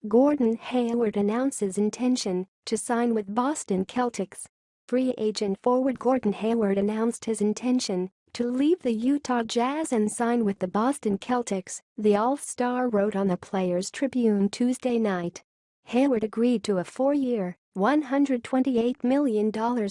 Gordon Hayward announces intention to sign with Boston Celtics. Free agent forward Gordon Hayward announced his intention to leave the Utah Jazz and sign with the Boston Celtics, the All-Star wrote on the Players Tribune Tuesday night. Hayward agreed to a 4-year, $128 million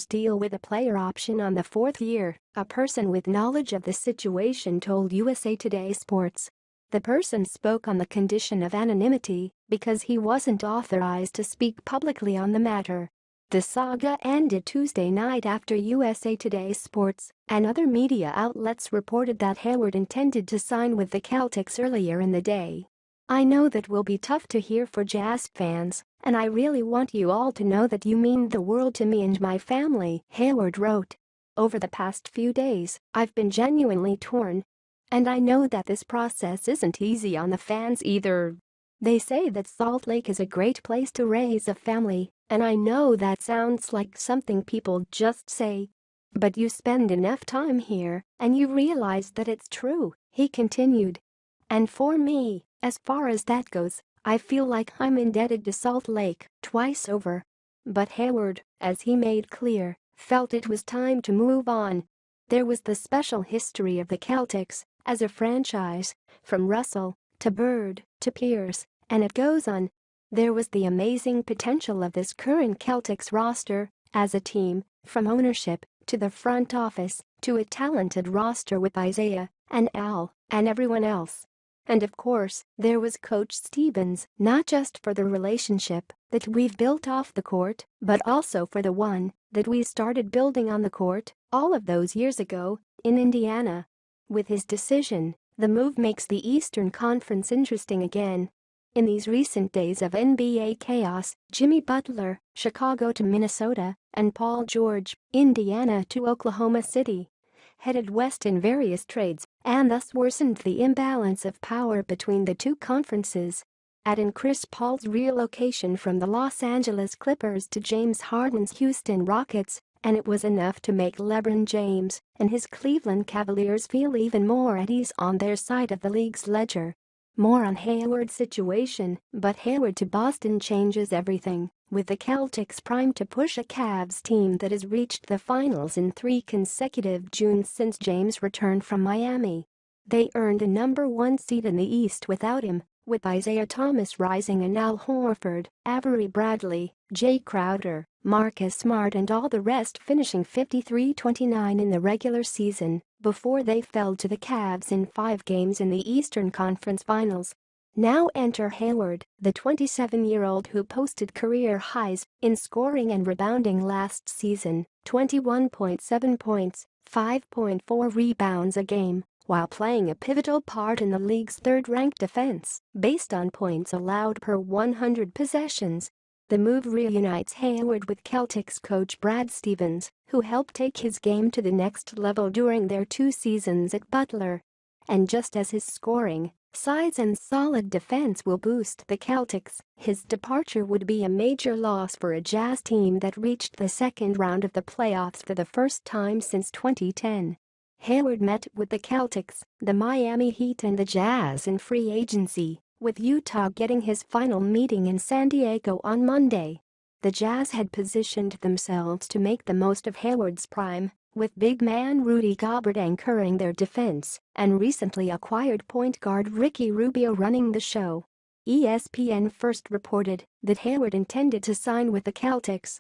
deal with a player option on the fourth year, a person with knowledge of the situation told USA Today Sports. The person spoke on the condition of anonymity because he wasn't authorized to speak publicly on the matter. The saga ended Tuesday night after USA Today Sports and other media outlets reported that Hayward intended to sign with the Celtics earlier in the day. "I know that will be tough to hear for Jazz fans, and I really want you all to know that you mean the world to me and my family," Hayward wrote. "Over the past few days, I've been genuinely torn. And I know that this process isn't easy on the fans either. They say that Salt Lake is a great place to raise a family, and I know that sounds like something people just say. But you spend enough time here, and you realize that it's true," he continued. "And for me, as far as that goes, I feel like I'm indebted to Salt Lake twice over." But Hayward, as he made clear, felt it was time to move on. There was the special history of the Celtics as a franchise, from Russell to Bird to Pierce, and it goes on. There was the amazing potential of this current Celtics roster as a team, from ownership to the front office to a talented roster with Isaiah and Al and everyone else. And of course, there was Coach Stevens, not just for the relationship that we've built off the court, but also for the one that we started building on the court all of those years ago in Indiana. With his decision, the move makes the Eastern Conference interesting again. In these recent days of NBA chaos, Jimmy Butler, Chicago to Minnesota, and Paul George, Indiana to Oklahoma City, headed west in various trades and thus worsened the imbalance of power between the two conferences. Add in Chris Paul's relocation from the Los Angeles Clippers to James Harden's Houston Rockets, and it was enough to make LeBron James and his Cleveland Cavaliers feel even more at ease on their side of the league's ledger. More on Hayward's situation, but Hayward to Boston changes everything, with the Celtics primed to push a Cavs team that has reached the finals in 3 consecutive Junes since James returned from Miami. They earned a number 1 seed in the East without him, with Isaiah Thomas rising and Al Horford, Avery Bradley, Jay Crowder, Marcus Smart and all the rest finishing 53-29 in the regular season before they fell to the Cavs in 5 games in the Eastern Conference Finals. Now enter Hayward, the 27-year-old who posted career highs in scoring and rebounding last season, 21.7 points, 5.4 rebounds a game, while playing a pivotal part in the league's third-ranked defense based on points allowed per 100 possessions. The move reunites Hayward with Celtics coach Brad Stevens, who helped take his game to the next level during their 2 seasons at Butler. And just as his scoring, size and solid defense will boost the Celtics, his departure would be a major loss for a Jazz team that reached the second round of the playoffs for the first time since 2010. Hayward met with the Celtics, the Miami Heat and the Jazz in free agency, with Utah getting his final meeting in San Diego on Monday. The Jazz had positioned themselves to make the most of Hayward's prime, with big man Rudy Gobert anchoring their defense and recently acquired point guard Ricky Rubio running the show. ESPN first reported that Hayward intended to sign with the Celtics.